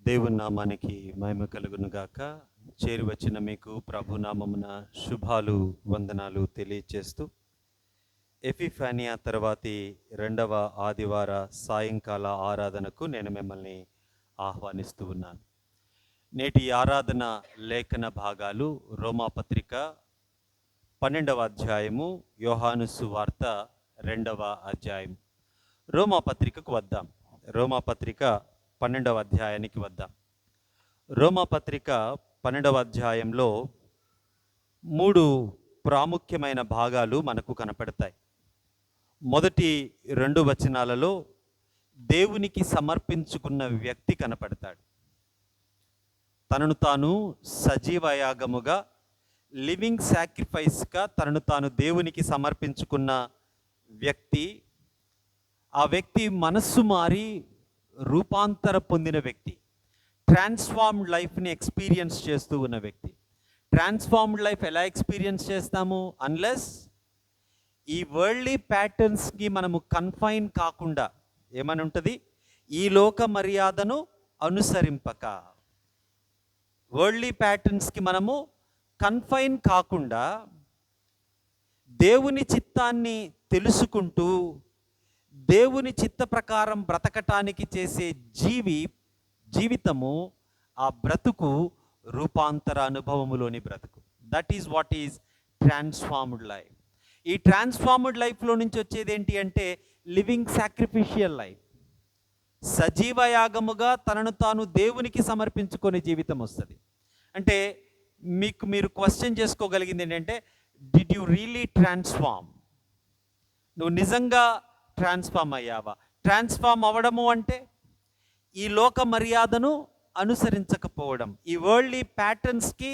దేవుని నామానికి మహిమ కలుగును గాక. చేరి వచ్చిన మీకు ప్రభు నామమున శుభాలు వందనాలు తెలియచేస్తూ ఎపిఫానియా తర్వాతి రెండవ ఆదివార సాయంకాల ఆరాధనకు నేను మిమ్మల్ని ఆహ్వానిస్తూ ఉన్నాను. నేటి ఆరాధన లేఖన భాగాలు రోమాపత్రిక 12వ అధ్యాయము, యోహాను సువార్త 2వ అధ్యాయం. రోమాపత్రికకు వద్దాం. రోమాపత్రిక 12వ అధ్యాయానికి వద్దాం. రోమాపత్రిక 12వ అధ్యాయంలో 3 ప్రాముఖ్యమైన భాగాలు మనకు కనపడతాయి. మొదటి 2 వచనాలలో దేవునికి సమర్పించుకున్న వ్యక్తి కనపడతాడు. తనను తాను సజీవయాగముగా, లివింగ్ సాక్రిఫైస్గా తనను తాను దేవునికి సమర్పించుకున్న వ్యక్తి, ఆ వ్యక్తి మనస్సు మారి రూపాంతర పొందిన వ్యక్తి, ట్రాన్స్ఫార్మ్డ్ లైఫ్ని ఎక్స్పీరియన్స్ చేస్తూ ఉన్న వ్యక్తి. ట్రాన్స్ఫార్మ్డ్ లైఫ్ ఎలా ఎక్స్పీరియన్స్ చేస్తాము? అన్లెస్ ఈ వరల్డ్లీ ప్యాటర్న్స్కి మనము కన్ఫైన్ కాకుండా, ఏమని ఉంటుంది, ఈ లోక మర్యాదను అనుసరింపక, వరల్డ్లీ ప్యాటర్న్స్కి మనము కన్ఫైన్ కాకుండా దేవుని చిత్తాన్ని తెలుసుకుంటూ దేవుని చిత్త ప్రకారం బ్రతకటానికి చేసే జీవితము, ఆ బ్రతుకు రూపాంతర అనుభవములోని బ్రతుకు. That is what is transformed life. ఈ ట్రాన్స్ఫార్మ్డ్ లైఫ్లో నుంచి వచ్చేది ఏంటి అంటే లివింగ్ సాక్రిఫిషియల్ లైఫ్. సజీవయాగముగా తనను తాను దేవునికి సమర్పించుకునే జీవితం వస్తుంది. అంటే మీరు క్వశ్చన్ చేసుకోగలిగింది ఏంటంటే, డిడ్ యు రియలీ ట్రాన్స్ఫార్మ్? నువ్వు నిజంగా ట్రాన్స్ఫార్మ్ అయ్యావా? ట్రాన్స్ఫార్మ్ అవ్వడము అంటే ఈ లోక మర్యాదను అనుసరించకపోవడం, ఈ వరల్డ్లీ ప్యాటర్న్స్కి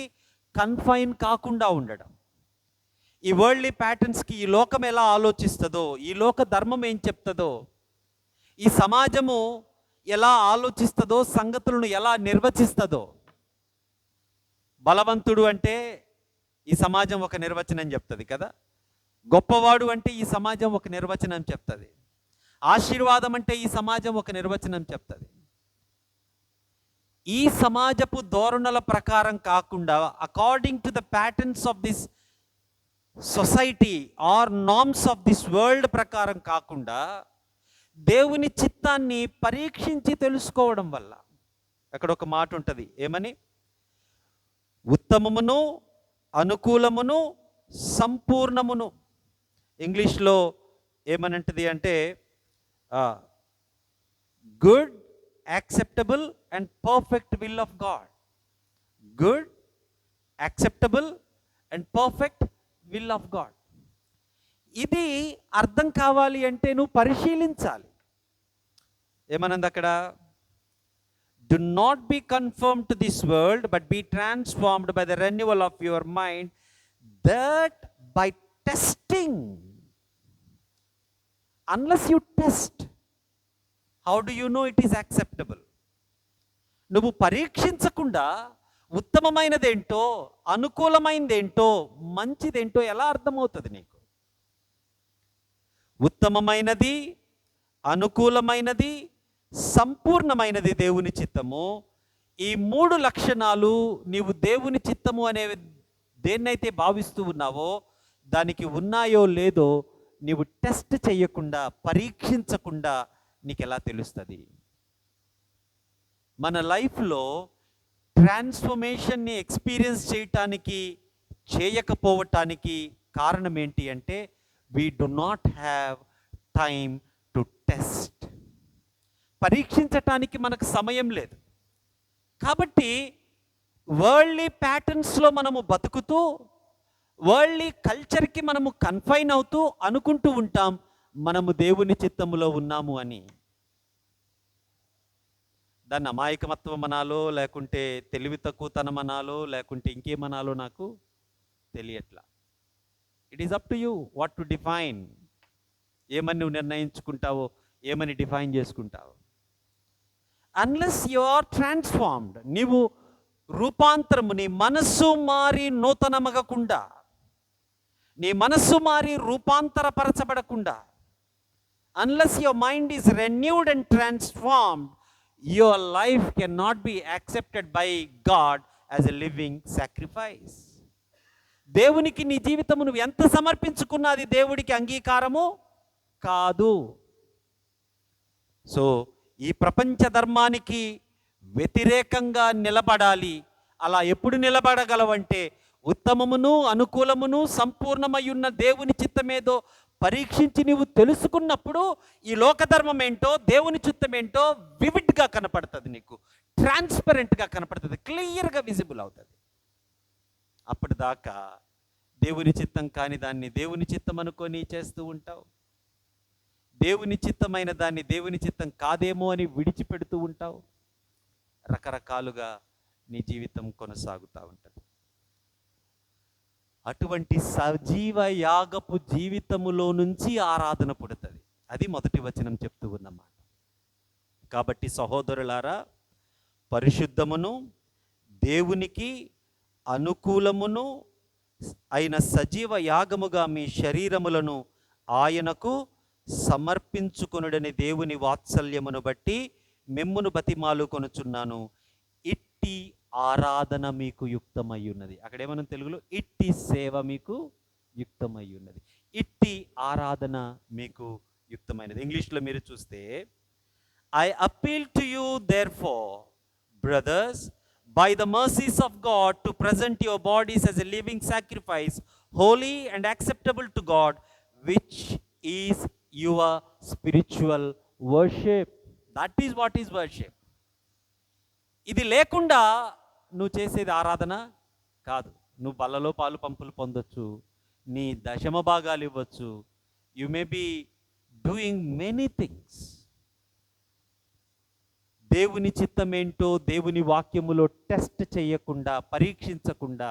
కన్ఫైన్ కాకుండా ఉండడం. ఈ వరల్డ్లీ ప్యాటర్న్స్కి ఈ లోకం ఎలా ఆలోచిస్తుందో, ఈ లోక ధర్మం ఏం చెప్తుందో, ఈ సమాజము ఎలా ఆలోచిస్తుందో, సంగతులను ఎలా నిర్వచిస్తుందో. బలవంతుడు అంటే ఈ సమాజం ఒక నిర్వచనం చెప్తుంది కదా. గొప్పవాడు అంటే ఈ సమాజం ఒక నిర్వచనం చెప్తుంది. ఆశీర్వాదం అంటే ఈ సమాజం ఒక నిర్వచనం చెప్తుంది. ఈ సమాజపు ధోరణుల ప్రకారం కాకుండా, according to the patterns of this society or norms of this world ప్రకారం కాకుండా, దేవుని చిత్తాన్ని పరీక్షించి తెలుసుకోవడం వల్ల, అక్కడ ఒక మాట ఉంటుంది, ఏమని? ఉత్తమమును, అనుకూలమును, సంపూర్ణమును. ఇంగ్లీష్లో ఏమనంటది అంటే good, acceptable and perfect will of God. Good, acceptable and perfect will of God. ఇది అర్థం కావాలి అంటే నువ్వు పరిశీలించాలి. ఏమన్నది అక్కడ? Do not be conformed to this world, but be transformed by the renewal of your mind, that by testing, unless you test, how do you know it is acceptable? నువ్వు పరీక్షించకుండా ఉత్తమమైనదేంటో, అనుకూలమైనదేంటో, మంచిదేంటో ఎలా అర్థమవుతుంది నీకు? ఉత్తమమైనది, అనుకూలమైనది, సంపూర్ణమైనది దేవుని చిత్తము. ఈ 3 లక్షణాలు నీవు దేవుని చిత్తము అనే దేన్నైతే భావిస్తూ ఉన్నావో దానికి ఉన్నాయో లేదో నీవు టెస్ట్ చేయకుండా, పరీక్షించకుండా నీకు ఎలా తెలుస్తుంది? మన లైఫ్లో ట్రాన్స్ఫర్మేషన్ని ఎక్స్పీరియన్స్ చేయకపోవటానికి కారణం ఏంటి అంటే, we do not have time to test. పరీక్షించటానికి మనకు సమయం లేదు. కాబట్టి వరల్డ్లీ ప్యాటర్న్స్లో మనము బతుకుతూ, వరల్డ్లీ కల్చర్కి మనము కన్ఫైన్ అవుతూ అనుకుంటూ ఉంటాం మనము దేవుని చిత్తములో ఉన్నాము అని. దాన్ని అమాయకమత్వం అనాలో, లేకుంటే తెలివి తక్కువతనం అనాలో, లేకుంటే ఇంకేమనాలో నాకు తెలియట్లా. It is up to you what to define. ఏమని నువ్వు నిర్ణయించుకుంటావో, ఏమని డిఫైన్ చేసుకుంటావు. అన్లెస్ యు ఆర్ ట్రాన్స్ఫార్మ్డ్, నీవు రూపాంతరము, నీ మనస్సు మారి నూతనమగకుండా, నీ మనస్సు మారి రూపాంతరపరచబడకుండా, unless your mind is renewed and transformed, your life cannot be accepted by God as a living sacrifice. దేవునికి నీ జీవితము నువ్వు ఎంత సమర్పించుకున్నా అది దేవుడికి అంగీకారము కాదు. సో ఈ ప్రపంచ ధర్మానికి వ్యతిరేకంగా నిలబడాలి. అలా ఎప్పుడు నిలబడగలవంటే ఉత్తమమును అనుకూలమును సంపూర్ణమయ్యున్న దేవుని చిత్తమేదో పరీక్షించి నీవు తెలుసుకున్నప్పుడు ఈ లోకధర్మం ఏంటో దేవుని చిత్తం ఏంటో వివిడ్గా కనపడుతుంది, నీకు ట్రాన్స్పరెంట్గా కనపడుతుంది, క్లియర్గా విజిబుల్ అవుతుంది. అప్పటిదాకా దేవుని చిత్తం కాని దాన్ని దేవుని చిత్తం అనుకొని చేస్తూ ఉంటావు. దేవుని చిత్తమైన దాన్ని దేవుని చిత్తం కాదేమో అని విడిచిపెడుతూ ఉంటావు. రకరకాలుగా నీ జీవితం కొనసాగుతూ ఉంటుంది. అటువంటి సజీవ యాగపు జీవితములో నుంచి ఆరాధన పుడుతుంది. అది మొదటి వచనం చెప్తూ ఉన్నమాట. కాబట్టి సహోదరులారా, పరిశుద్ధమును దేవునికి అనుకూలమును అయిన సజీవ యాగముగా మీ శరీరములను ఆయనకు సమర్పించుకొనుడని దేవుని వాత్సల్యమును బట్టి మిమ్మును బతిమాలు కొనుచున్నాను. ఇట్టి ఆరాధన మీకు యుక్తమై ఉన్నది. అక్కడేమన్నా తెలుగులో ఇట్టి సేవ మీకు యుక్తమై ఉన్నది. ఇట్టి ఆరాధన మీకు యుక్తమైనది. ఇంగ్లీష్లో మీరు చూస్తే, I appeal to you therefore brothers by the mercies of God to present your bodies as a living sacrifice, holy and acceptable to God, which is your spiritual worship. That is what is worship. ఇది లేకుండా నువ్వు చేసేది ఆరాధన కాదు. నువ్వు బల్లలో పాలు పంపులు పొందొచ్చు, నీ దశమ భాగాలు ఇవ్వచ్చు, you may be doing many things. దేవుని చిత్తం ఏంటో దేవుని వాక్యములో టెస్ట్ చేయకుండా, పరీక్షించకుండా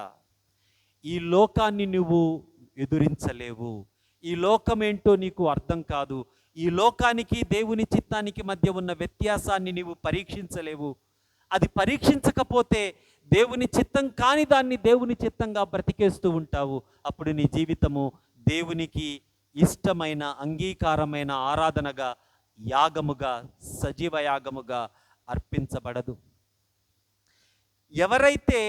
ఈ లోకాన్ని నువ్వు ఎదురించలేవు. ఈ లోకం ఏంటో నీకు అర్థం కాదు. ఈ లోకానికి దేవుని చిత్తానికి మధ్య ఉన్న వ్యత్యాసాన్ని నీవు పరీక్షించలేవు. అది పరీక్షించకపోతే దేవుని చిత్తం కాని దాన్ని దేవుని చిత్తంగా బ్రతికేస్తూ ఉంటావు. అప్పుడు నీ జీవితము దేవునికి ఇష్టమైన అంగీకారమైన ఆరాధనగా, యాగముగా, సజీవ యాగముగా అర్పించబడదు. ఎవరైతే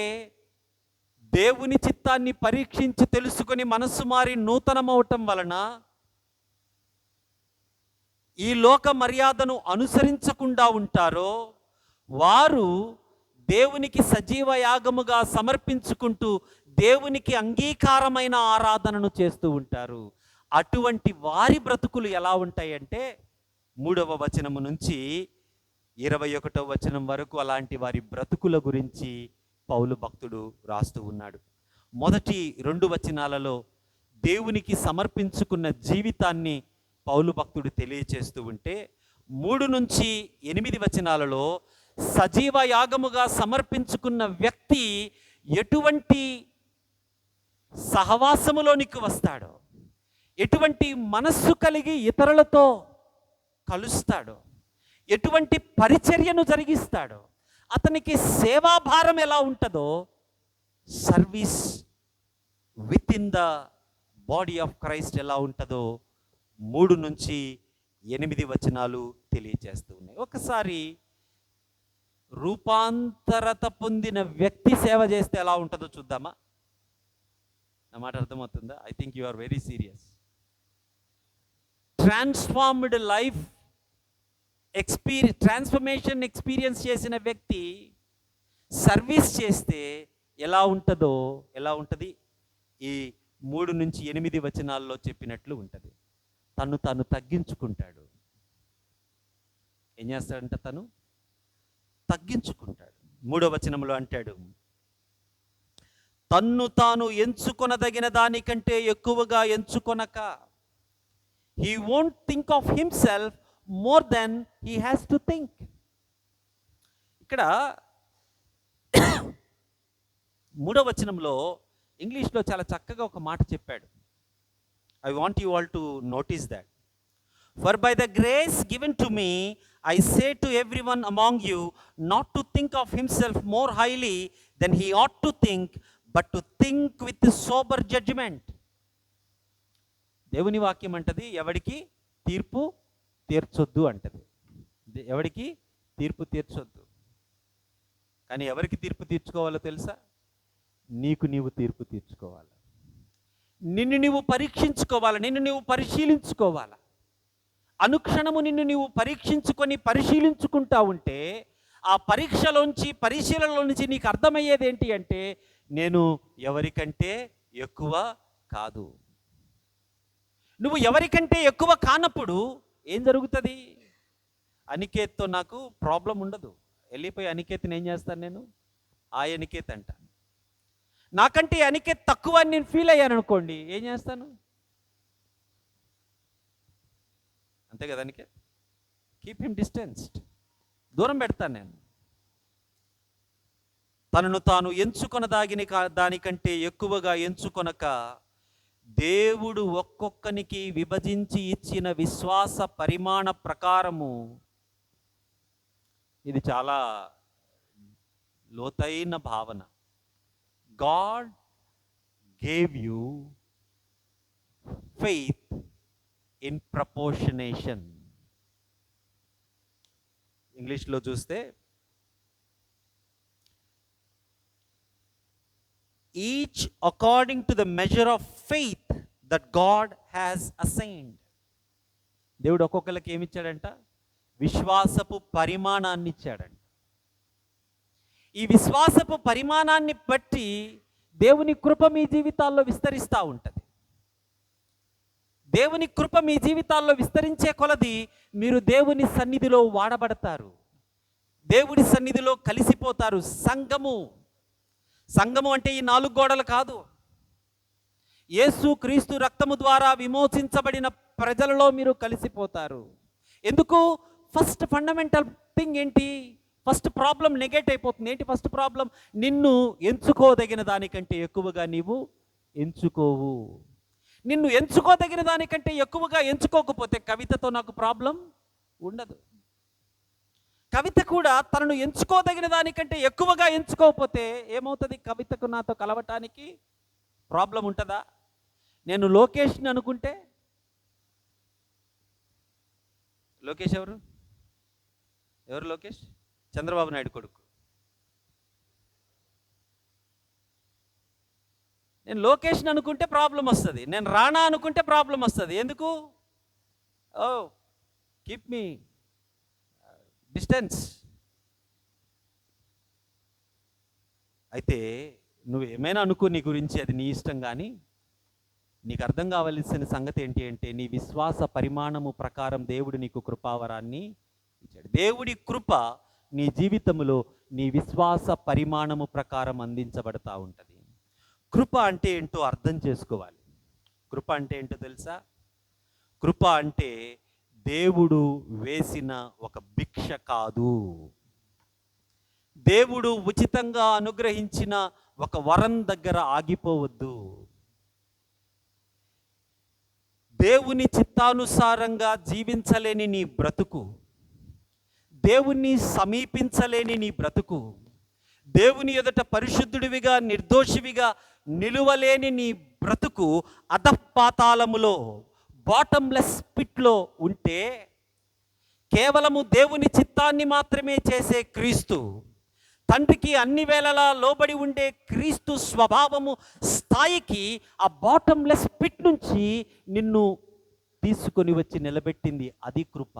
దేవుని చిత్తాన్ని పరీక్షించి తెలుసుకొని మనస్సు మారి నూతనమవటం వలన ఈ లోక మర్యాదను అనుసరించకుండా ఉంటారో వారు దేవునికి సజీవ యాగముగా సమర్పించుకుంటూ దేవునికి అంగీకారమైన ఆరాధనను చేస్తూ ఉంటారు. అటువంటి వారి బ్రతుకులు ఎలా ఉంటాయంటే 3వ వచనము నుంచి 21వ వచనం వరకు అలాంటి వారి బ్రతుకుల గురించి పౌలు భక్తుడు రాస్తూ ఉన్నాడు. మొదటి 2 వచనాలలో దేవునికి సమర్పించుకున్న జీవితాన్ని పౌలు భక్తుడు తెలియచేస్తూ ఉంటే 3 నుంచి 8 వచనాలలో సజీవ యాగముగా సమర్పించుకున్న వ్యక్తి ఎటువంటి సహవాసములోనికి వస్తాడో, ఎటువంటి మనస్సు కలిగి ఇతరులతో కలుస్తాడో, ఎటువంటి పరిచర్యను జరిగిస్తాడో, అతనికి సేవాభారం ఎలా ఉంటుందో, service with in the body of Christ ఎలా ఉంటుందో 3 నుంచి 8 వచనాలు తెలియజేస్తూ ఉన్నాయి. ఒకసారి రూపాంతరత పొందిన వ్యక్తి సేవ చేస్తే ఎలా ఉంటుందో చూద్దామా? నా మాట అర్థమవుతుందా? I think you are very serious. Transformed life transformation experience చేసిన వ్యక్తి సర్వీస్ చేస్తే ఎలా ఉంటుంది? ఈ 3 నుంచి 8 వచనాల్లో చెప్పినట్లు ఉంటుంది. తను తగ్గించుకుంటాడు. ఏం చేస్తాడంట? తను తగ్గించుకుంటాడు. 3వ వచనంలో అంటాడు, తన్ను తాను ఎంచుకొనదగిన దానికంటే ఎక్కువగా ఎంచుకొనక, he won't think of himself more than he has to think. ఇక్కడ 3వ వచనంలో ఇంగ్లీష్లో చాలా చక్కగా ఒక మాట చెప్పాడు. I want you all to notice that. For by the grace given to me, I say to everyone among you not to think of himself more highly than he ought to think, but to think with sober judgment. దేవుని వాక్యం అంటది ఎవడికి తీర్పు తీర్చొద్దు అంటది. ఎవడికి తీర్పు తీర్చొద్దు. కానీ ఎవరికి తీర్పు తీర్చుకోవాలో తెలుసా? నీకు నీవు తీర్పు తీర్చుకోవాలి. నిన్ను నీవు పరీక్షించుకోవాలి, నిన్ను నీవు పరిశీలించుకోవాలి. అనుక్షణము నిన్ను నీవు పరీక్షించుకొని పరిశీలించుకుంటా ఉంటే ఆ పరిశీలనలో నుంచి నీకు అర్థమయ్యేది ఏంటి అంటే, నేను ఎవరికంటే ఎక్కువ కాదు. నువ్వు ఎవరికంటే ఎక్కువ కానప్పుడు ఏం జరుగుతుంది? అనికేత్తో నాకు ప్రాబ్లం ఉండదు. వెళ్ళిపోయి అనికేత్ని ఏం చేస్తాను? నేను ఆ అనికేత్ అంట. నాకంటే అనికేత్ తక్కువ అని నేను ఫీల్ అయ్యాను అనుకోండి, ఏం చేస్తాను? అంతే కదా అనికేత్, కీప్ హిమ్ డిస్టెన్స్డ్, దూరం పెడతాను నేను. తనను తాను ఎంచుకొన దానికంటే ఎక్కువగా ఎంచుకొనక దేవుడు ఒక్కొక్కనికి విభజించి ఇచ్చిన విశ్వాస పరిమాణ ప్రకారము, ఇది చాలా లోతైన భావన. God gave you faith in proportionation. ఇంగ్లీష్లో చూస్తే each according to the measure of faith that God has assigned. దేవుడు ఒక్కొక్కరికి ఏమిచ్చాడంట? విశ్వాసపు పరిమాణాన్ని ఇచ్చాడంట. ఈ విశ్వాసపు పరిమాణాన్ని బట్టి దేవుని కృప మీ జీవితాల్లో విస్తరిస్తూ ఉంటుంది. దేవుని కృప మీ జీవితాల్లో విస్తరించే కొలది మీరు దేవుని సన్నిధిలో వాడబడతారు, దేవుడి సన్నిధిలో కలిసిపోతారు. సంఘము అంటే ఈ 4 గోడలు కాదు. యేసు క్రీస్తు రక్తము ద్వారా విమోచించబడిన ప్రజలలో మీరు కలిసిపోతారు. ఎందుకు? ఫస్ట్ ఫండమెంటల్ థింగ్ ఏంటి? ఫస్ట్ ప్రాబ్లం నెగెట్ అయిపోతుంది. ఏంటి ఫస్ట్ ప్రాబ్లం? నిన్ను ఎంచుకోదగిన దానికంటే ఎక్కువగా నీవు ఎంచుకోవు. నిన్ను ఎంచుకోదగిన దానికంటే ఎక్కువగా ఎంచుకోకపోతే కవితతో నాకు ప్రాబ్లం ఉండదు. కవిత కూడా తనను ఎంచుకోదగిన దానికంటే ఎక్కువగా ఎంచుకోకపోతే ఏమవుతుంది? కవితకు నాతో కలవటానికి ప్రాబ్లం ఉంటుందా? నేను లోకేష్ని అనుకుంటే, లోకేష్ ఎవరు లోకేష్? చంద్రబాబు నాయుడు కొడుకు. నేను లోకేష్ని అనుకుంటే ప్రాబ్లం వస్తుంది, నేను రాణా అనుకుంటే ప్రాబ్లం వస్తుంది. ఎందుకు? ఓ కీప్ మీ డిస్టెన్స్. అయితే నువ్వు ఏమైనా అనుకో నీ గురించి, అది నీ ఇష్టం. కానీ నీకు అర్థం కావలసిన సంగతి ఏంటి అంటే, నీ విశ్వాస పరిమాణము ప్రకారం దేవుడు నీకు కృపావరాన్ని ఇచ్చాడు. దేవుడి కృప నీ జీవితంలో నీ విశ్వాస పరిమాణము ప్రకారం అందించబడతా ఉంటుంది. కృప అంటే ఏంటో అర్థం చేసుకోవాలి. కృప అంటే ఏంటో తెలుసా? కృప అంటే దేవుడు వేసిన ఒక భిక్ష కాదు. దేవుడు ఉచితంగా అనుగ్రహించిన ఒక వరం దగ్గర ఆగిపోవద్దు. దేవుని చిత్తానుసారంగా జీవించలేని నీ బ్రతుకు, దేవుణ్ణి సమీపించలేని నీ బ్రతుకు, దేవుని ఎదుట పరిశుద్ధుడివిగా నిర్దోషివిగా నిలువలేని నీ బ్రతుకు అధపాతాళములో, బాటంలెస్ పిట్లో ఉంటే, కేవలము దేవుని చిత్తాన్ని మాత్రమే చేసే క్రీస్తు, తండ్రికి అన్ని వేళలా లోబడి ఉండే క్రీస్తు స్వభావము స్థాయికి ఆ బాటంలెస్ పిట్ నుంచి నిన్ను తీసుకొని వచ్చి నిలబెట్టింది. అది కృప.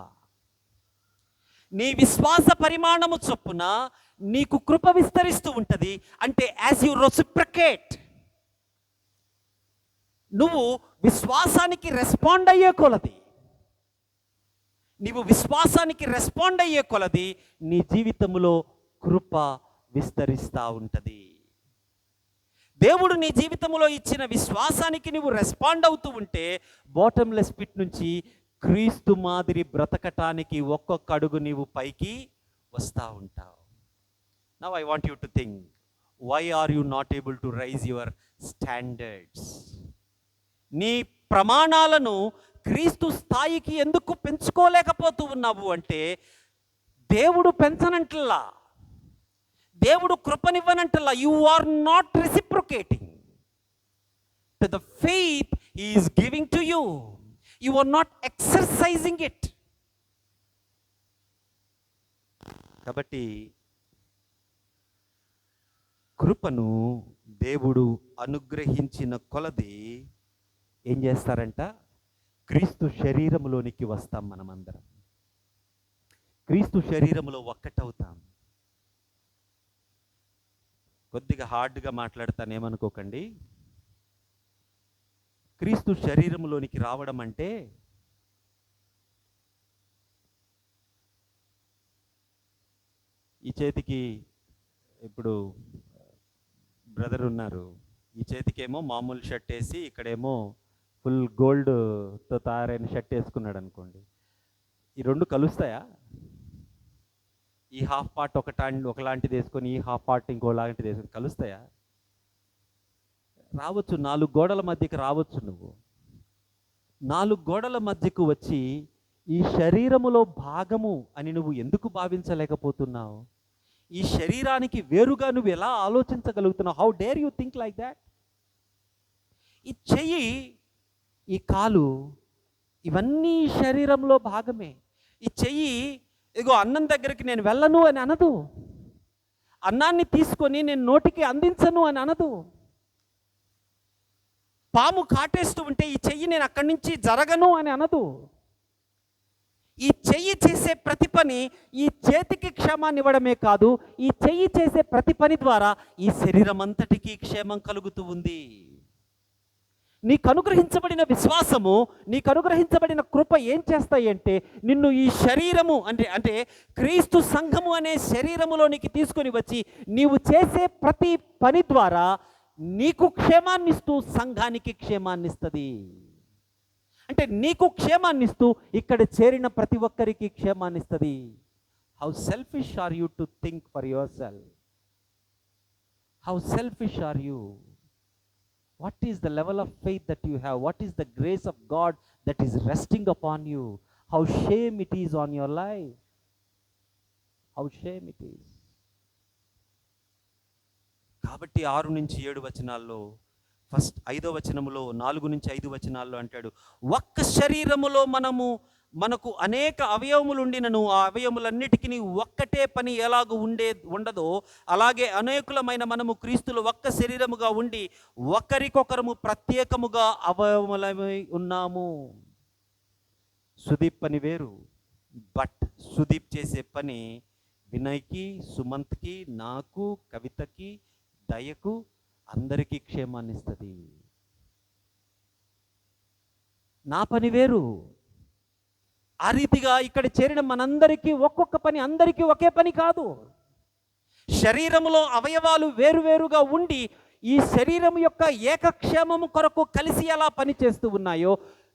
నీ విశ్వాస పరిమాణము చొప్పున నీకు కృప విస్తరిస్తూ ఉంటుంది. అంటే యాజ్ యు రెసిప్రకేట్, నువ్వు విశ్వాసానికి రెస్పాండ్ అయ్యే కొలది, నీవు విశ్వాసానికి రెస్పాండ్ అయ్యే కొలది నీ జీవితంలో కృప విస్తరిస్తూ ఉంటుంది. దేవుడు నీ జీవితంలో ఇచ్చిన విశ్వాసానికి నువ్వు రెస్పాండ్ అవుతూ ఉంటే బాటంలెస్ పిట్ నుంచి క్రీస్తు మాదిరి బ్రతకటానికి ఒక్కొక్క అడుగు నీవు పైకి వస్తూ ఉంటావు. Now I want you to think, why are you not able to raise your standards? నీ ప్రమాణాలను క్రీస్తు స్థాయికి ఎందుకు పెంచుకోలేకపోతూ ఉన్నావు అంటే, దేవుడు పెంచనంటల్లా, దేవుడు కృపనివ్వనంటల్లా. You are not reciprocating to the faith he is giving to you. You are not exercising it. కాబట్టి కృపను దేవుడు అనుగ్రహించిన కొలది ఏం చేస్తారంట? క్రీస్తు శరీరములోనికి వస్తాం. మనమందరం క్రీస్తు శరీరములో ఒక్కటవుతాం. కొద్దిగా హార్డ్గా మాట్లాడతానేమనుకోకండి. క్రీస్తు శరీరములోనికి రావడం అంటే ఈ చేతికి ఇప్పుడు బ్రదర్ ఉన్నారు, ఈ చేతికేమో మామూలు షర్ట్ వేసి ఇక్కడేమో ఫుల్ గోల్డ్తో తయారైన షర్ట్ వేసుకున్నాడు అనుకోండి. ఈ రెండు కలుస్తాయా? ఈ హాఫ్ పార్ట్ ఒకలాంటిది వేసుకొని ఈ హాఫ్ పార్ట్ ఇంకోలాంటిది వేసుకొని కలుస్తాయా? రావచ్చు. 4 గోడల మధ్యకి రావచ్చు. నువ్వు 4 గోడల మధ్యకు వచ్చి ఈ శరీరములో భాగము అని నువ్వు ఎందుకు భావించలేకపోతున్నావు? ఈ శరీరానికి వేరుగా నువ్వు ఎలా ఆలోచించగలుగుతున్నావు? How dare you think like that? ఈ చెయ్యి, ఈ కాలు, ఇవన్నీ శరీరంలో భాగమే. ఈ చెయ్యి ఇగో అన్నం దగ్గరికి నేను వెళ్ళను అని అనదు. అన్నాన్ని తీసుకొని నేను నోటికి అందించను అని అనదు. పాము కాటేస్తూ ఉంటే ఈ చెయ్యి నేను అక్కడి నుంచి జరగను అని అనదు. ఈ చెయ్యి చేసే ప్రతి పని ఈ చేతికి క్షేమాన్ని ఇవ్వడమే కాదు, ఈ చెయ్యి చేసే ప్రతి పని ద్వారా ఈ శరీరం అంతటికీ క్షేమం కలుగుతూ ఉంది. నీకు అనుగ్రహించబడిన విశ్వాసము, నీకు అనుగ్రహించబడిన కృప ఏం చేస్తాయి అంటే నిన్ను ఈ శరీరము అంటే క్రీస్తు సంఘము అనే శరీరములోనికి తీసుకొని వచ్చి నీవు చేసే ప్రతి పని ద్వారా నీకు క్షేమాన్ని ఇస్తూ సంఘానికి క్షేమాన్ని ఇస్తుంది. అంటే నీకు క్షేమాన్ని ఇస్తూ ఇక్కడ చేరిన ప్రతి ఒక్కరికి క్షేమాన్ని ఇస్తుంది. How selfish are you to think for yourself? How selfish are you? What is the level of faith that you have? What is the grace of God that is resting upon you? How shame it is on your life. How shame it is. కాబట్టి 6 నుంచి 7 వచనాల్లో, first 5వ వచనములో, 4 నుంచి 5 వచనాల్లో అంటాడు, ఒక్క శరీరములో మనకు అనేక అవయవములు ఉండినను ఆ అవయవములన్నిటికీ ఒక్కటే పని ఎలాగూ ఉండదో అలాగే అనేకులమైన మనము క్రీస్తులో ఒక్క శరీరముగా ఉండి ఒకరికొకరము ప్రత్యేకముగా అవయవములమై ఉన్నాము. సుదీప్ పని వేరు, బట్ సుదీప్ చేసే పని వినయ్కి, సుమంత్కి, నాకు, కవితకి, దయకు అందరికీ క్షేమాన్ని ఇస్తుంది. నా పని వేరు. ఆ రీతిగా ఇక్కడ చేరిన మనందరికీ ఒక్కొక్క పని, అందరికీ ఒకే పని కాదు. శరీరములో అవయవాలు వేరువేరుగా ఉండి ఈ శరీరం యొక్క ఏకక్షేమము కొరకు కలిసి ఎలా పనిచేస్తూ ఉన్నాయో,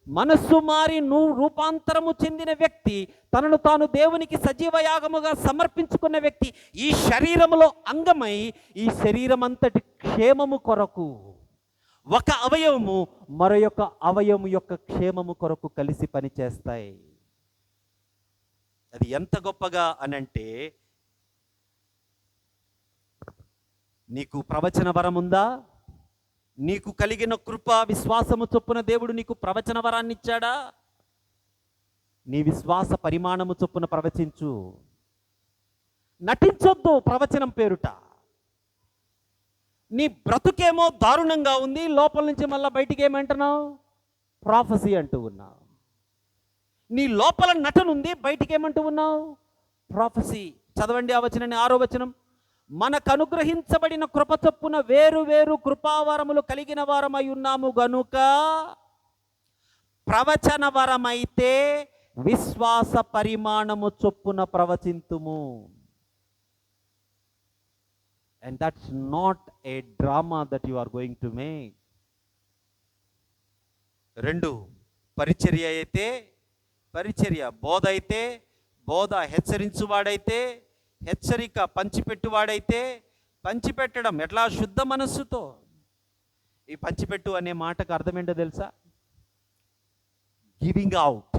మనస్సు మారి రూపాంతరము చెందిన వ్యక్తి, తనను తాను దేవునికి సజీవ యాగముగా సమర్పించుకున్న వ్యక్తి ఈ శరీరములో అంగమై ఈ శరీరం అంతటి క్షేమము కొరకు, ఒక అవయవము మరొక అవయవము యొక్క క్షేమము కొరకు కలిసి పనిచేస్తాయి. అది ఎంత గొప్పగా అనంటే, నీకు ప్రవచన వరం ఉందా? నీకు కలిగిన కృప విశ్వాసము చొప్పున దేవుడు నీకు ప్రవచన వరాన్ని ఇచ్చాడా? నీ విశ్వాస పరిమాణము చొప్పున ప్రవచించు. నటించొద్దు ప్రవచనం పేరుట. నీ బ్రతుకేమో దారుణంగా ఉంది, లోపల నుంచి మళ్ళీ బయటికి ఏమంటున్నావు? ప్రాఫెసీ అంటూ ఉన్నావు. నీ లోపల నటన ఉంది, బయటికి ఏమంటూ ఉన్నావు? ప్రాఫెసీ. చదవండి ఆ వచనాన్ని, 6వ వచనం. మనకు అనుగ్రహించబడిన కృప చొప్పున వేరు వేరు కృపావరములు కలిగిన వారమై ఉన్నాము గనుక ప్రవచన వరమైతే విశ్వాస పరిమాణము చొప్పున ప్రవచింతుము. And that's not a drama that you are going to make. 2, పరిచర్య అయితే పరిచర్య, బోధ అయితే బోధ, హెచ్చరించువాడైతే హెచ్చరిక, పంచిపెట్టువాడైతే పంచిపెట్టడం. ఎట్లా? శుద్ధ మనస్సుతో. ఈ పంచిపెట్టు అనే మాటకు అర్థం ఏంటో తెలుసా? Giving out.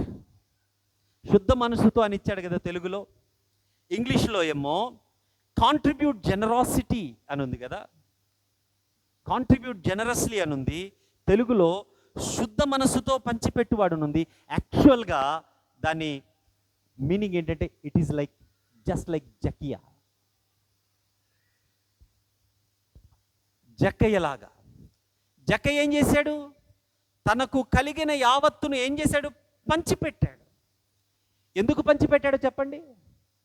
శుద్ధ మనస్సుతో అని ఇచ్చాడు కదా తెలుగులో. ఇంగ్లీష్లో ఏమో కాంట్రిబ్యూట్ జెనరాసిటీ అని ఉంది కదా, కాంట్రిబ్యూట్ జెనరస్లీ అని ఉంది. తెలుగులో శుద్ధ మనస్సుతో పంచిపెట్టువాడు ఉంది. యాక్చువల్గా దాని మీనింగ్ ఏంటంటే it is like just like జకియా. జక్కయ్యలాగా. జక్కయ్య ఏం చేశాడు? తనకు కలిగిన యావత్తును ఏం చేశాడు? పంచిపెట్టాడు. ఎందుకు పంచిపెట్టాడో చెప్పండి.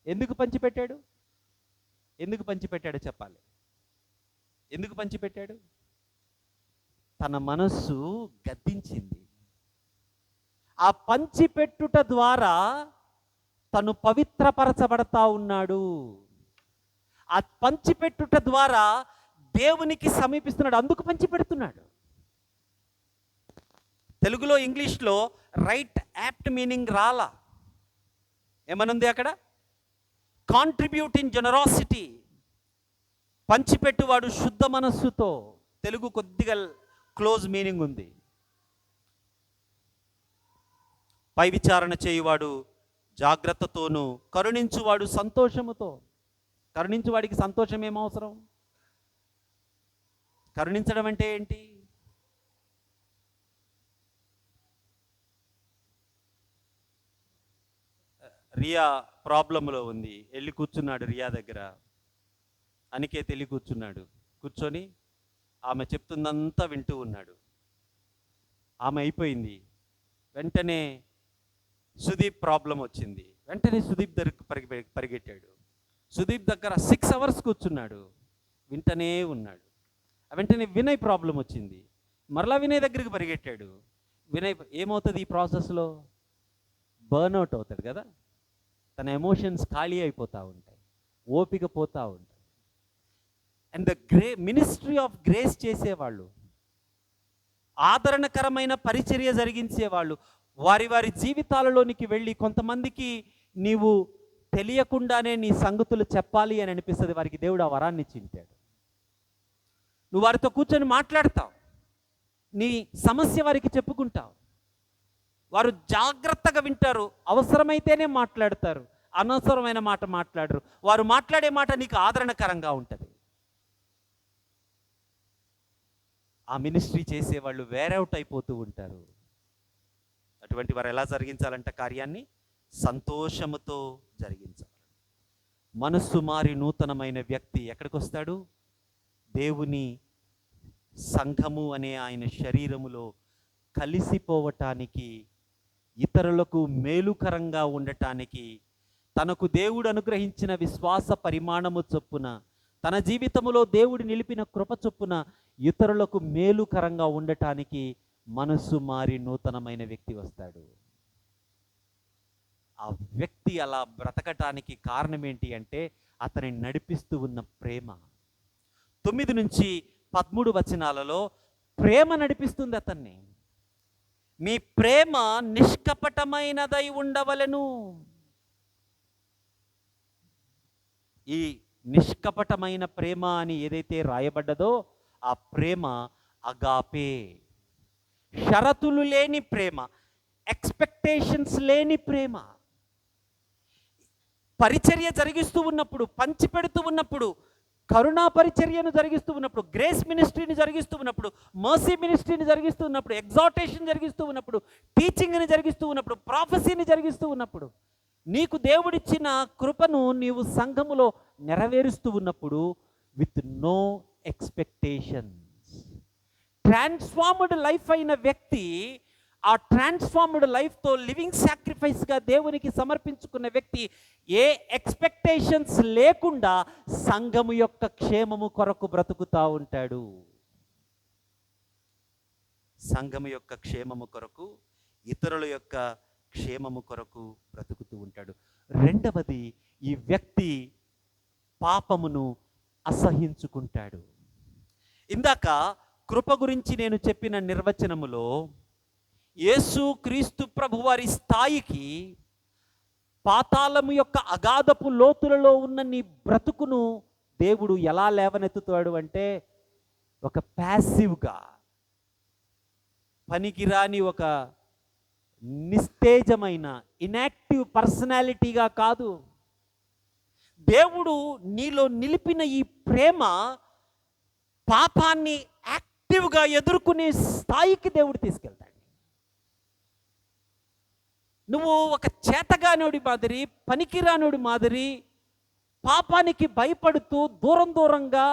ఎందుకు పంచిపెట్టాడు? ఎందుకు పంచిపెట్టాడో చెప్పాలి. ఎందుకు పంచిపెట్టాడు? తన మనస్సు గద్దించింది. ఆ పంచిపెట్టుట ద్వారా తను పవిత్రపరచబడతా ఉన్నాడు. ఆ పంచిపెట్టుట ద్వారా దేవునికి సమీపిస్తున్నాడు. అందుకు పంచిపెడుతున్నాడు. తెలుగులో ఇంగ్లీష్లో రైట్ యాప్ట్ మీనింగ్ రాలా. ఏమనుంది అక్కడ? Contribute in generosity. పంచిపెట్టువాడు శుద్ధ మనస్సుతో. తెలుగు కొద్దిగా క్లోజ్ మీనింగ్ ఉంది. పై విచారణ చేయువాడు జాగ్రత్తతోనూ, కరుణించువాడు సంతోషముతో. కరుణించువాడికి సంతోషం ఏమవసరం? కరుణించడం అంటే ఏంటి? రియా ప్రాబ్లంలో ఉంది. వెళ్ళి కూర్చున్నాడు రియా దగ్గర. అనికేత్ వెళ్ళి కూర్చున్నాడు. కూర్చొని ఆమె చెప్తుందంతా వింటూ ఉన్నాడు. ఆమె అయిపోయింది. వెంటనే సుదీప్ ప్రాబ్లం వచ్చింది. వెంటనే సుదీప్ దగ్గరికి పరిగెట్టాడు. సుదీప్ దగ్గర 6 hours కూర్చున్నాడు. వింటనే ఉన్నాడు. వెంటనే వినయ్ ప్రాబ్లం వచ్చింది. మరలా వినయ్ దగ్గరికి పరిగెట్టాడు. వినయ్ ఏమవుతుంది ఈ ప్రాసెస్లో? బర్న్అవుట్ అవుతాడు కదా. తన ఎమోషన్స్ ఖాళీ అయిపోతూ ఉంటాయి, ఓపిక పోతూ ఉంటాయి. And the ministry of grace చేసేవాళ్ళు, ఆదరణకరమైన పరిచర్య జరిగించేవాళ్ళు వారి వారి జీవితాలలోనికి వెళ్ళి కొంతమందికి నీవు తెలియకుండానే నీ సంగతులు చెప్పాలి అని అనిపిస్తుంది. వారికి దేవుడు ఆ వరాన్ని చింటాడు. నువ్వు వారితో కూర్చొని మాట్లాడతావు, నీ సమస్య వారికి చెప్పుకుంటావు. వారు జాగ్రత్తగా వింటారు, అవసరమైతేనే మాట్లాడతారు, అనవసరమైన మాట మాట్లాడరు. వారు మాట్లాడే మాట నీకు ఆదరణకరంగా ఉంటుంది. ఆ మినిస్ట్రీ చేసేవాళ్ళు వేరౌట్ అయిపోతూ ఉంటారు. అటువంటి వారు ఎలా జరిగించాలంట కార్యాన్ని? సంతోషముతో జరిగించాలి. మనస్సు మారి నూతనమైన వ్యక్తి ఎక్కడికి వస్తాడు? దేవుని సంఘము అనే ఆయన శరీరములో కలిసిపోవటానికి, ఇతరులకు మేలుకరంగా ఉండటానికి, తనకు దేవుడు అనుగ్రహించిన విశ్వాస పరిమాణము చొప్పున, తన జీవితములో దేవుడు నిలిపిన కృప చొప్పున ఇతరులకు మేలుకరంగా ఉండటానికి మనస్సు మారి నూతనమైన వ్యక్తి వస్తాడు. ఆ వ్యక్తి అలా బ్రతకటానికి కారణం ఏంటి అంటే అతని నడిపిస్తూ ఉన్న ప్రేమ. 9 నుంచి 13 వచనాలలో ప్రేమ నడిపిస్తుంది అతన్ని. మీ ప్రేమ నిష్కపటమైనదై ఉండవలెను. ఈ నిష్కపటమైన ప్రేమ అని ఏదైతే రాయబడ్డదో ఆ ప్రేమ అగాపే, షరతులు లేని ప్రేమ, ఎక్స్పెక్టేషన్స్ లేని ప్రేమ. పరిచర్య జరిగిస్తూ ఉన్నప్పుడు, పంచిపెడుతూ ఉన్నప్పుడు, కరుణా పరిచర్యను జరిగిస్తూ ఉన్నప్పుడు, గ్రేస్ మినిస్ట్రీని జరిగిస్తూ ఉన్నప్పుడు, మర్సీ మినిస్ట్రీని జరిగిస్తూ ఉన్నప్పుడు, ఎగ్జార్టేషన్ జరిగిస్తూ ఉన్నప్పుడు, టీచింగ్ని జరిగిస్తూ ఉన్నప్పుడు, ప్రాఫెసీని జరిగిస్తూ ఉన్నప్పుడు, నీకు దేవుడిచ్చిన కృపను నీవు సంఘములో నెరవేరుస్తూ ఉన్నప్పుడు with no expectations. Transformed life అయిన వ్యక్తి, ఆ ట్రాన్స్ఫార్మ్డ్ లైఫ్తో లివింగ్ సాక్రిఫైస్గా దేవునికి సమర్పించుకున్న వ్యక్తి ఏ ఎక్స్పెక్టేషన్స్ లేకుండా సంఘము యొక్క క్షేమము కొరకు బ్రతుకుతూ ఉంటాడు. సంఘము యొక్క క్షేమము కొరకు, ఇతరుల యొక్క క్షేమము కొరకు బ్రతుకుతూ ఉంటాడు. రెండవది, ఈ వ్యక్తి పాపమును అసహించుకుంటాడు. ఇందాక కృప గురించి నేను చెప్పిన నిర్వచనములో యేసు క్రీస్తు ప్రభువారి స్థాయికి పాతాళము యొక్క అగాధపు లోతులలో ఉన్న నీ బ్రతుకును దేవుడు ఎలా లేవనెత్తుతాడు అంటే ఒక ప్యాసివ్గా, పనికిరాని ఒక నిస్తేజమైన ఇన్యాక్టివ్ పర్సనాలిటీగా కాదు. దేవుడు నీలో నిలిపిన ఈ ప్రేమ పాపాన్ని యాక్టివ్గా ఎదుర్కొనే స్థాయికి దేవుడు తీసుకెళ్తాడు. నువ్వు ఒక చేతగానోడి మాదిరి, పనికిరానోడి మాదిరి పాపానికి భయపడుతూ దూరం దూరంగా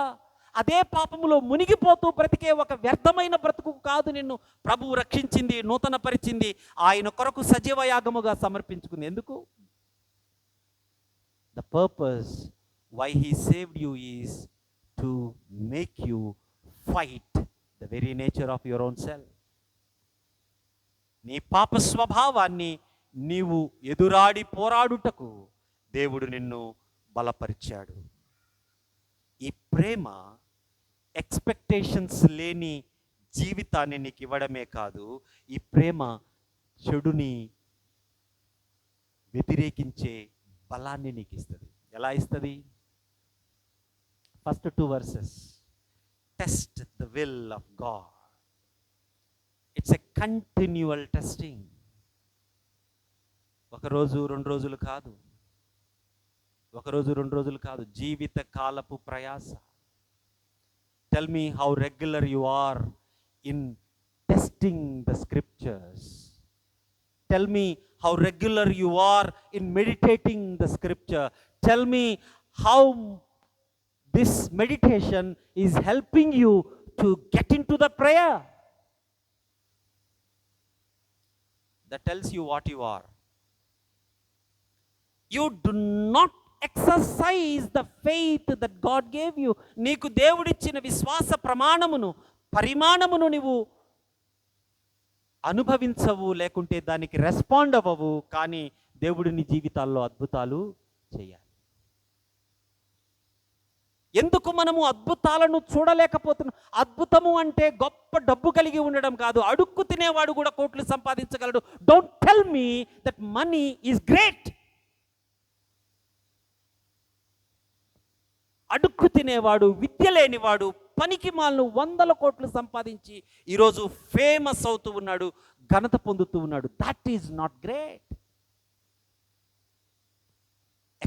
అదే పాపములో మునిగిపోతూ బ్రతికే ఒక వ్యర్థమైన బ్రతుకు కాదు నిన్ను ప్రభువు రక్షించింది, నూతన పరిచింది, ఆయన కొరకు సజీవ యాగముగా సమర్పించుకుంది. ఎందుకు? The purpose why he saved you is to make you fight the very nature of your own self. నీ పాప స్వభావాన్ని నీవు ఎదురాడి పోరాడుటకు దేవుడు నిన్ను బలపరిచాడు. ఈ ప్రేమ ఎక్స్పెక్టేషన్స్ లేని జీవితాన్ని నీకు ఇవ్వడమే కాదు, ఈ ప్రేమ చెడుని వ్యతిరేకించే బలాన్ని నీకు ఇస్తుంది. ఎలా ఇస్తుంది? First 2 verses. Test the will of God. It's a continual testing. ఒకరోజు 2 రోజులు కాదు, ఒకరోజు 2 రోజులు కాదు, జీవిత కాలపు ప్రయాస. Tell me how regular you are in testing the scriptures. Tell me how regular you are in meditating the scripture. Tell me how this meditation is helping you to get into the prayer. That tells you what you are. You do not exercise the faith that God gave you. నీకు దేవుడిచ్చిన విశ్వాస ప్రమాణమును, పరిమాణమును నీవు అనుభవించవు, లేకుంటే దానికి respond అవ్వవు. కానీ దేవుడు నీ జీవితాల్లో అద్భుతాలు చేయాలి. ఎందుకు మనము అద్భుతాలను చూడలేకపోతున్నాం? అద్భుతము అంటే గొప్ప డబ్బు కలిగి ఉండడం కాదు. అడుక్కు తినేవాడు కూడా కోట్లు సంపాదించగలడు. Don't tell me that money is great. అడుక్కు తినేవాడు, విద్య లేనివాడు, పనికి మాలను 100 కోట్లు సంపాదించి ఈరోజు ఫేమస్ అవుతూ ఉన్నాడు, ఘనత పొందుతూ ఉన్నాడు. That is not great.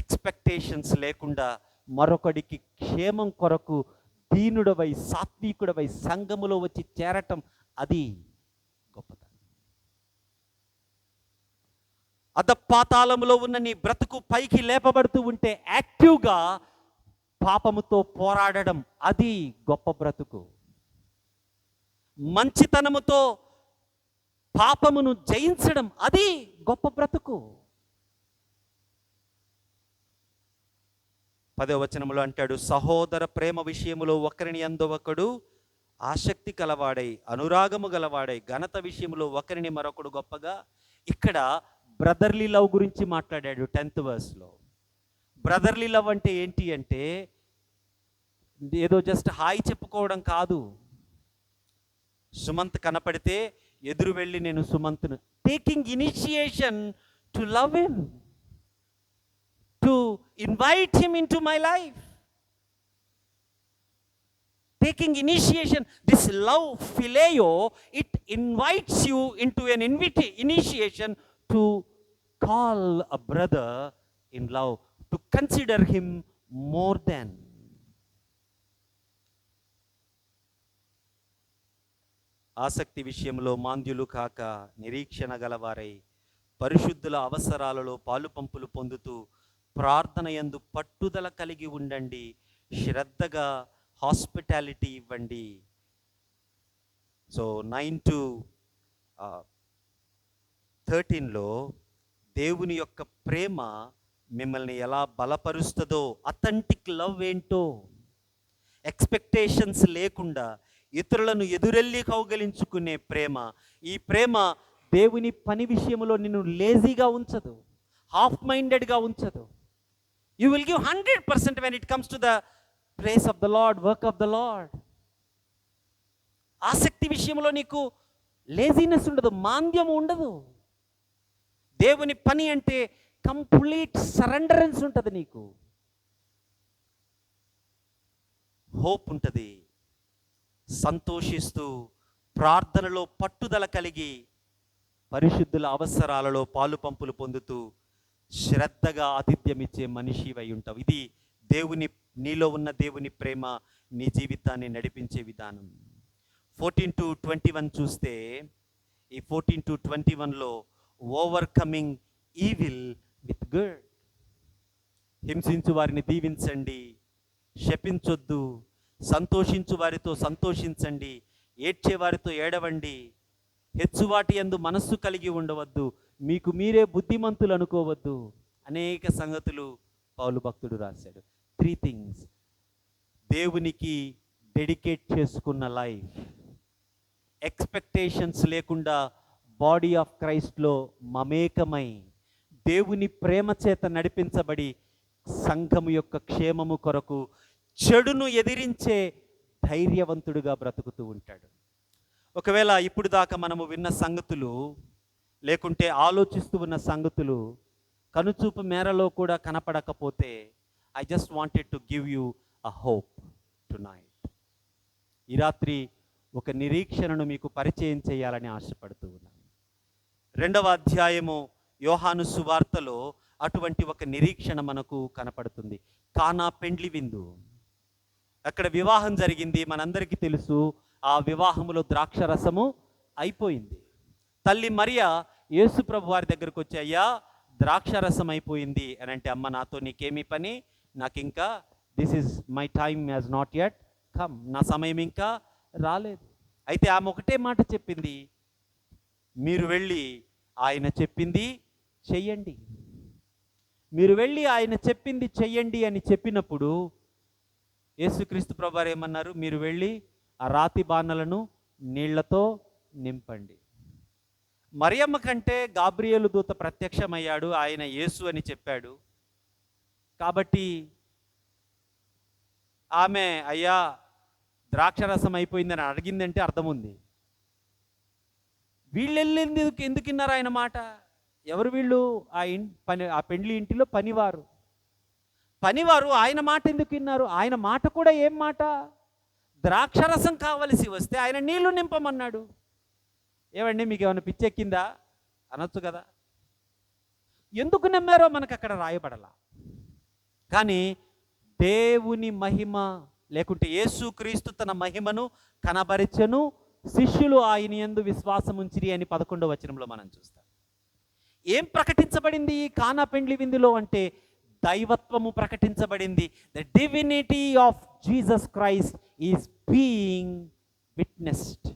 Expectations లేకుండా మరొకడికి క్షేమం కొరకు దీనుడవై, సాత్వికుడవై సంఘములో వచ్చి చేరటం, అది గొప్పతనం. అధపాతాళములో ఉన్న నీ బ్రతుకు పైకి లేపబడుతూ ఉంటే యాక్టివ్గా పాపముతో పోరాడడం, అది గొప్ప బ్రతుకు. మంచితనముతో పాపమును జయించడం, అది గొప్ప బ్రతుకు. 10వ వచనములో అంటాడు, సహోదర ప్రేమ విషయములో ఒకరిని యందు ఒకడు ఆసక్తి కలవాడై, అనురాగము గలవాడై, ఘనత విషయములో ఒకరిని మరొకడు గొప్పగా. ఇక్కడ బ్రదర్లీ లవ్ గురించి మాట్లాడాడు 10th verseలో. బ్రదర్లీ లవ్ అంటే ఏంటి అంటే ఏదో జస్ట్ హాయ్ చెప్పుకోవడం కాదు. సుమంత్ కనపడితే ఎదురు వెళ్ళి నేను సుమంత్ను, taking initiation to love him, to invite him in to my life. Taking initiation, this love phileo, it invites you into an initiation to call a brother in love, to consider him more than. ఆసక్తి విషయంలో మాంద్యులు కాక నిరీక్షణ గలవారై, పరిశుద్ధుల అవసరాలలో పాలుపంపులు పొందుతూ ప్రార్థన యందు పట్టుదల కలిగి ఉండండి, శ్రద్ధగా హాస్పిటాలిటీ ఇవ్వండి. సో 9 to 13లో దేవుని యొక్క ప్రేమ మిమ్మల్ని ఎలా బలపరుస్తుందో, అథెంటిక్ లవ్ ఏంటో, ఎక్స్పెక్టేషన్స్ లేకుండా ఇతరులను ఎదురెళ్ళి కౌగలించుకునే ప్రేమ. ఈ ప్రేమ దేవుని పని విషయంలో నిన్ను లేజీగా ఉంచదు, హాఫ్ మైండెడ్గా ఉంచదు. You will give 100% when it comes to the place of the Lord, work of the Lord. ఆసక్తి విషయంలో నీకు లేజీనెస్ ఉండదు, మాంద్యం ఉండదు. దేవుని పని అంటే కంప్లీట్ సరెండరెన్స్ ఉంటుంది నీకు. హోప్ ఉంటుంది. సంతోషిస్తూ ప్రార్థనలో పట్టుదల కలిగి పరిశుద్ధుల అవసరాలలో పాలుపంపులు పొందుతూ శ్రద్ధగా ఆతిథ్యం ఇచ్చే మనిషివై ఉంటావు. ఇది నీలో ఉన్న దేవుని ప్రేమ నీ జీవితాన్ని నడిపించే విధానం. 14 to 21 చూస్తే, ఈ 14 to 21లో ఓవర్కమింగ్ ఈవిల్ విత్ గుడ్. హింసించు వారిని దీవించండి, శపించొద్దు, సంతోషించు వారితో సంతోషించండి, ఏడ్చే వారితో ఏడవండి, హెచ్చువాటి యందు మనస్సు కలిగి ఉండవద్దు, మీకు మీరే బుద్ధిమంతులు అనుకోవద్దు. అనేక సంగతులు పౌలు భక్తుడు రాశాడు. 3 థింగ్స్. దేవునికి డెడికేట్ చేసుకున్న లైఫ్, ఎక్స్పెక్టేషన్స్ లేకుండా బాడీ ఆఫ్ క్రైస్ట్లో మమేకమై దేవుని ప్రేమ చేత నడిపించబడి సంఘము యొక్క క్షేమము కొరకు చెడును ఎదిరించే ధైర్యవంతుడుగా బ్రతుకుతూ ఉంటాడు. ఒకవేళ ఇప్పుడు దాకా మనము విన్న సంగతులు లేకుంటే ఆలోచిస్తూ ఉన్న సంగతులు కనుచూపు మేరలో కూడా కనపడకపోతే, I just wanted to give you a hope tonight. ఈ రాత్రి ఒక నిరీక్షణను మీకు పరిచయం చేయాలని ఆశపడుతూ ఉన్నాను. 2వ అధ్యాయము యోహాను సువార్తలో అటువంటి ఒక నిరీక్షణ మనకు కనపడుతుంది. కానా పెండ్లి విందు, అక్కడ వివాహం జరిగింది, మనందరికీ తెలుసు. ఆ వివాహములో ద్రాక్షరసము అయిపోయింది. తల్లి మరియా యేసు ప్రభు వారి దగ్గరకు వచ్చి, అయ్యా ద్రాక్షరసం అయిపోయింది అని అంటే, అమ్మ నాతో నీకేమీ పని, నాకు ఇంకా this is my time has not yet come, నా సమయం ఇంకా రాలేదు. అయితే ఆమె ఒకటే మాట చెప్పింది, మీరు వెళ్ళి ఆయన చెప్పింది చెయ్యండి. మీరు వెళ్ళి ఆయన చెప్పింది చెయ్యండి అని చెప్పినప్పుడు యేసుక్రీస్తు ప్రభువారు ఏమన్నారు, మీరు వెళ్ళి ఆ రాతి బాణలను నీళ్లతో నింపండి. మరియమ్మ కంటే గాబ్రియేలు దూత ప్రత్యక్షమయ్యాడు, ఆయన యేసు అని చెప్పాడు. కాబట్టి ఆమె అయ్యా ద్రాక్షరసం అయిపోయిందని అడిగిందంటే అర్థం ఉంది. వీళ్ళెళ్ళి ఎందుకు విన్నారు ఆయన మాట? ఎవరు వీళ్ళు? ఆ పెండ్లి ఇంటిలో పనివారు ఆయన మాట ఎందుకు విన్నారు? ఆయన మాట కూడా ఏం మాట? ద్రాక్షరసం కావలసి వస్తే ఆయన నీళ్లు నింపమన్నాడు. ఏమండి, మీకు ఏమైనా పిచ్చెక్కిందా అనొచ్చు కదా. ఎందుకు నమ్మారో మనకు అక్కడ రాయబడలా. కానీ దేవుని మహిమ లేకుంటే యేసుక్రీస్తు తన మహిమను కనబరిచెను, శిష్యులు ఆయన యందు విశ్వాసం ఉంచిరి అని 11వ వచనంలో మనం చూస్తాం. ఏం ప్రకటించబడింది ఈ కానా పెండ్లి విందులో అంటే, దైవత్వము ప్రకటించబడింది. The divinity of Jesus Christ is being witnessed,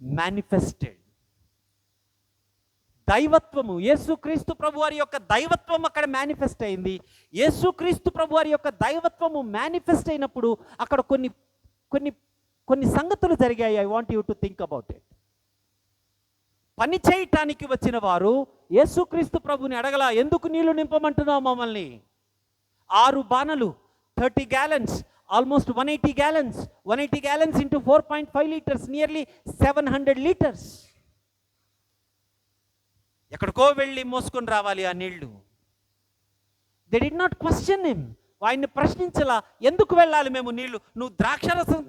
manifested. దైవత్వము, యేసుక్రీస్తు ప్రభు వారి యొక్క దైవత్వం అక్కడ మేనిఫెస్ట్ అయింది. యేసుక్రీస్తు ప్రభు వారి యొక్క దైవత్వము మేనిఫెస్ట్ అయినప్పుడు అక్కడ కొన్ని కొన్ని కొన్ని సంగతులు జరిగాయి. I want you to think about it. పని చేయటానికి వచ్చిన వారు యేసుక్రీస్తు ప్రభుని అడగల, ఎందుకు నీళ్లు నింపమంటున్నావు మమ్మల్ని? 6 బాణలు, 30 gallons, almost 180 gallons. 180 gallons into 4.5 liters, nearly 700 liters. ఎక్కడికో వెళ్ళి మోసుకొని రావాలి ఆ నీళ్లు. They did not question him. ఆయన్ని ప్రశ్నించలా, ఎందుకు వెళ్ళాలి మేము నీళ్లు? నువ్వు ద్రాక్షరసం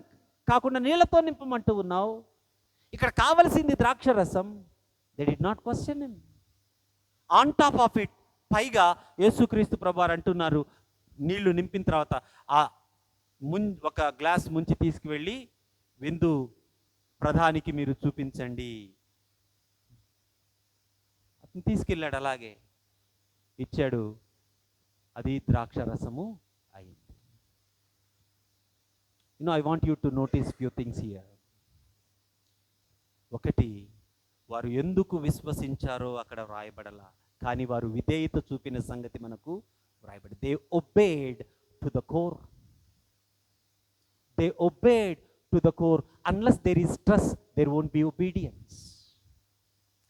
కాకుండా నీళ్లతో నింపమంటూ ఉన్నావు, ఇక్కడ కావలసింది ద్రాక్షరసం. They did not question him. On top of it, పైగా యేసుక్రీస్తు ప్రభువారు అంటున్నారు, నీళ్లు నింపిన తర్వాత ఆ ఒక గ్లాస్ ముంచి తీసుకువెళ్ళి విందు ప్రధానికి మీరు చూపించండి. అతను తీసుకెళ్ళాడు, అలాగే ఇచ్చాడు, అది ద్రాక్షరసము అయింది. I want you to notice few things here. ఒకటి, వారు ఎందుకు విశ్వసించారో అక్కడ వ్రాయబడలా, కానీ వారు విధేయత చూపిన సంగతి మనకు వ్రాయబడి. They obeyed to the core. They obeyed to the core. Unless there is trust, there won't be obedience.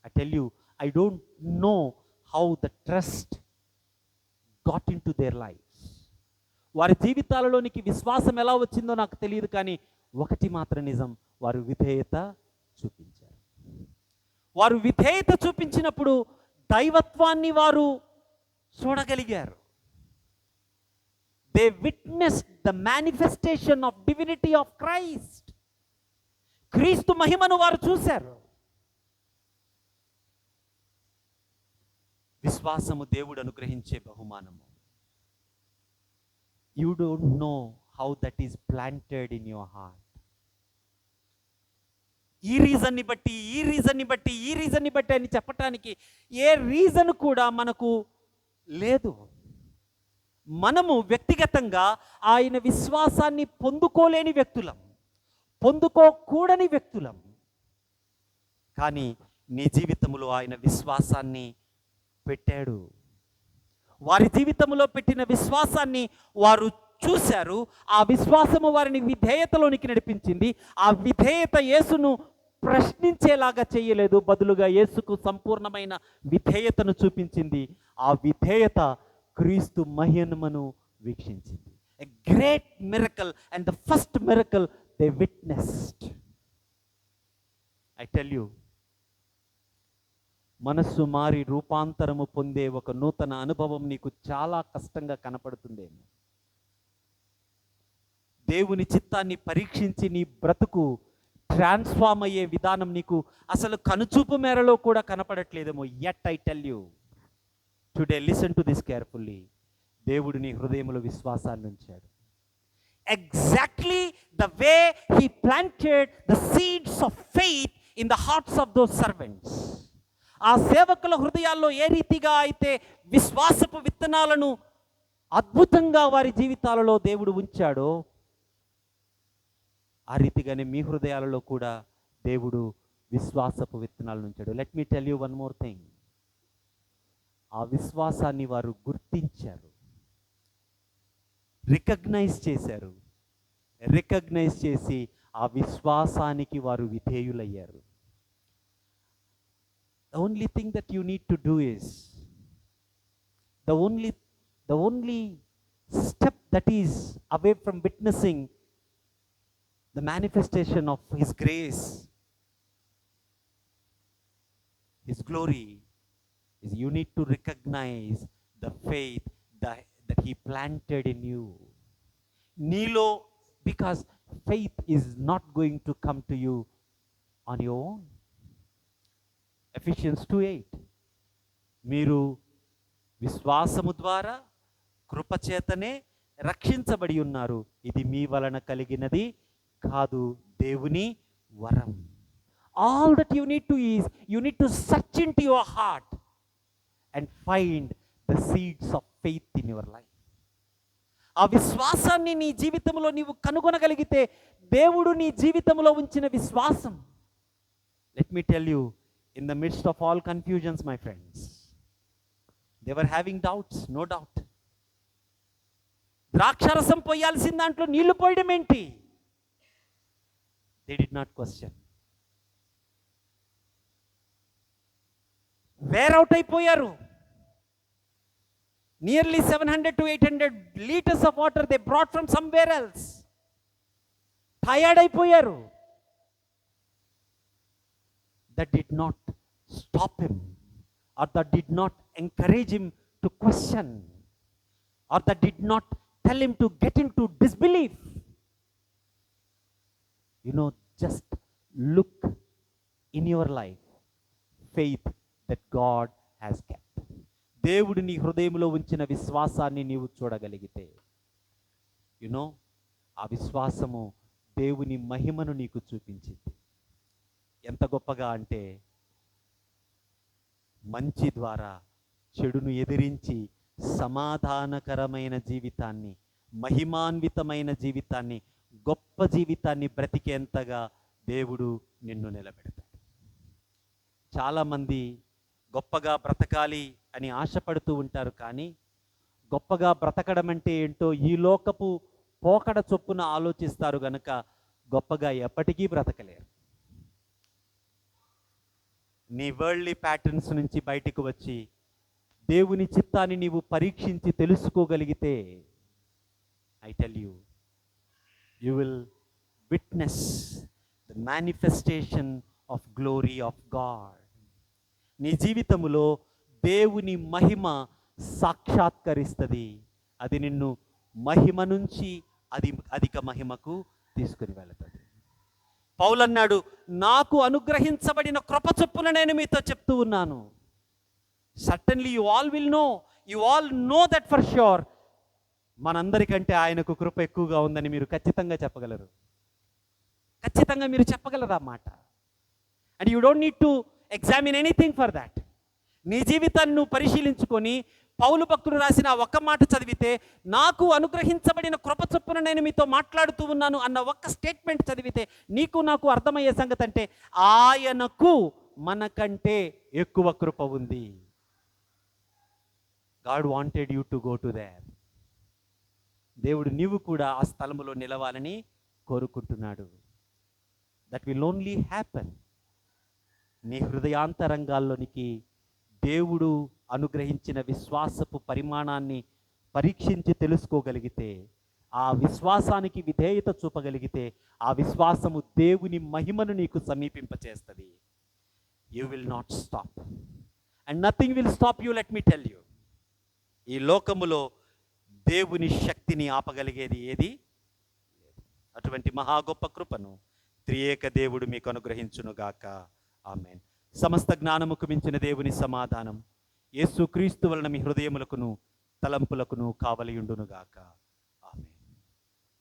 I tell you, I don't know how the trust got into their lives. వారి జీవితాలలోనికి విశ్వాసం ఎలా వచ్చిందో నాకు తెలియదు, కానీ ఒకటి మాత్రం నిజం, వారు విధేయత చూపించారు. వారు విధేయత చూపించినప్పుడు దైవత్వాన్ని వారు చూడగలిగారు. They witnessed the manifestation of divinity of Christ. క్రీస్తు మహిమను వారు చూశారు. విశ్వాసము దేవుడు అనుగ్రహించే బహుమానము. You don't know how that is planted in your heart. ఈ రీజన్ని బట్టి అని చెప్పటానికి ఏ రీజన్ కూడా మనకు లేదు. మనము వ్యక్తిగతంగా ఆయన విశ్వాసాన్ని పొందుకోలేని వ్యక్తులం, పొందుకోకూడని వ్యక్తులం. కానీ నీ జీవితంలో ఆయన విశ్వాసాన్ని పెట్టాడు. వారి జీవితంలో పెట్టిన విశ్వాసాన్ని వారు చూశారు. ఆ విశ్వాసము వారిని విధేయతలోనికి నడిపించింది. ఆ విధేయత యేసును ప్రశ్నించేలాగా చేయలేదు, బదులుగా యేసుకు సంపూర్ణమైన విధేయతను చూపించింది. ఆ విధేయత క్రీస్తు మహిమను వీక్షించింది. A great miracle and the first miracle they witnessed. I tell you, మనస్సు మారి రూపాంతరము పొందే ఒక నూతన అనుభవం నీకు చాలా కష్టంగా కనపడుతుందేమో. దేవుని చిత్తాన్ని పరీక్షించి నీ బ్రతుకు ట్రాన్స్ఫార్మ్ అయ్యే విధానం నీకు అసలు కనుచూపు మేరలో కూడా కనపడట్లేదేమో. Yet I tell you today, listen to this carefully. దేవుడు నీ హృదయంలో విశ్వాసాన్ని ఉంచాడు. Exactly the way he planted the seeds of faith in the hearts of those servants. ఆ సేవకుల హృదయాల్లో ఏ రీతిగా అయితే విశ్వాసపు విత్తనాలను అద్భుతంగా వారి జీవితాలలో దేవుడు ఉంచాడో, ఆ రీతిగానే మీ హృదయాలలో కూడా దేవుడు విశ్వాసపు విత్తనాలను ఉంచాడు. Let me tell you one more thing. ఆ విశ్వాసాన్ని వారు గుర్తించారు, రికగ్నైజ్ చేశారు. రికగ్నైజ్ చేసి ఆ విశ్వాసానికి వారు విధేయులయ్యారు. The only thing that you need to do is, the only step that is away from witnessing the manifestation of His grace, His glory, is you need to recognize the faith that He planted in you. Nilo, because faith is not going to come to you on your own. Ephesians 2:8, మీరు విశ్వాసము ద్వారా కృపచేతనే రక్షించబడి ఉన్నారు, ఇది మీ వలన కలిగినది కాదు, దేవుని వరం. All that you need to is, you need to search into your heart and find the seeds of faith in your life. ఆ విశ్వాసాన్ని నీ జీవితంలో నీవు కనుగొనగలిగితే, దేవుడు నీ జీవితంలో ఉంచిన విశ్వాసం, let me tell you, in the midst of all confusions, my friends, they were having doubts, no doubt. ద్రాక్షరసం పోయాల్సిన దాంట్లో నీళ్లు పోయడం ఏంటి? They did not question. Wear out అయిపోయారు. Nearly 700 to 800 liters of water they brought from somewhere else. Tired అయిపోయారు. That did not stop him, or that did not encourage him to question, or that did not tell him to get into disbelief. You know, just look in your life, faith that God has kept. దేవుడు నీ హృదయంలో ఉంచిన విశ్వాసాన్ని నీవు చూడగలిగితే, you know, ఆ విశ్వాసము దేవుని మహిమను నీకు చూపించింది. ఎంత గొప్పగా అంటే, మంచి ద్వారా చెడును ఎదిరించి సమాధానకరమైన జీవితాన్ని, మహిమాన్వితమైన జీవితాన్ని, గొప్ప జీవితాన్ని బ్రతికేంతగా దేవుడు నిన్ను నిలబెడతాడు. చాలామంది గొప్పగా బ్రతకాలి అని ఆశపడుతూ ఉంటారు, కానీ గొప్పగా బ్రతకడం అంటే ఏంటో ఈ లోకపు పోకడ చొప్పున ఆలోచిస్తారు గనుక గొప్పగా ఎప్పటికీ బ్రతకలేరు. నీ వరల్డ్లీ ప్యాటర్న్స్ నుంచి బయటకు వచ్చి దేవుని చిత్తాన్ని నీవు పరీక్షించి తెలుసుకోగలిగితే, I tell you, you will witness the manifestation of glory of God. నీ జీవితములో దేవుని మహిమ సాక్షాత్కరిస్తుంది. అది నిన్ను మహిమ నుంచి అధిక మహిమకు తీసుకుని వెళుతుంది. పౌలు అన్నాడు, నాకు అనుగ్రహించబడిన కృప చొప్పున నేను మీతో చెప్తూ ఉన్నాను. Certainly you all will know, you all know that for sure. మనందరికంటే ఆయనకు కృప ఎక్కువగా ఉందని మీరు ఖచ్చితంగా చెప్పగలరు. ఖచ్చితంగా మీరు చెప్పగలరు ఆ మాట. And you don't need to examine anything for that. నీ జీవితాన్ని నువ్వు పరిశీలించుకొని పౌలు భక్తుడు రాసిన ఒక్క మాట చదివితే, నాకు అనుగ్రహించబడిన కృప చొప్పున నేను మీతో మాట్లాడుతూ ఉన్నాను అన్న ఒక్క స్టేట్మెంట్ చదివితే నీకు నాకు అర్థమయ్యే సంగతి అంటే, ఆయనకు మనకంటే ఎక్కువ కృప ఉంది. God wanted you to go to their. దేవుడు నీవు కూడా ఆ స్థలములో నిలవాలని కోరుకుంటున్నాడు. That will only happen. నీ హృదయాంతరంగాల్లోనికి దేవుడు అనుగ్రహించిన విశ్వాసపు పరిమాణాన్ని పరీక్షించి తెలుసుకోగలిగితే, ఆ విశ్వాసానికి విధేయత చూపగలిగితే, ఆ విశ్వాసము దేవుని మహిమను నీకు సమీపింపచేస్తుంది. You will not stop and nothing will stop you. Let me tell you, ఈ లోకములో దేవుని శక్తిని ఆపగలిగేది ఏది లేదు. అటువంటి మహా గొప్ప కృపను త్రియేక దేవుడు మీకు అనుగ్రహించునుగాక. ఆమేన్. సమస్త జ్ఞానముకు మించిన దేవుని సమాధానం యేసుక్రీస్తు వలన మీ హృదయములకును తలంపులకును కావలియుండునుగాక.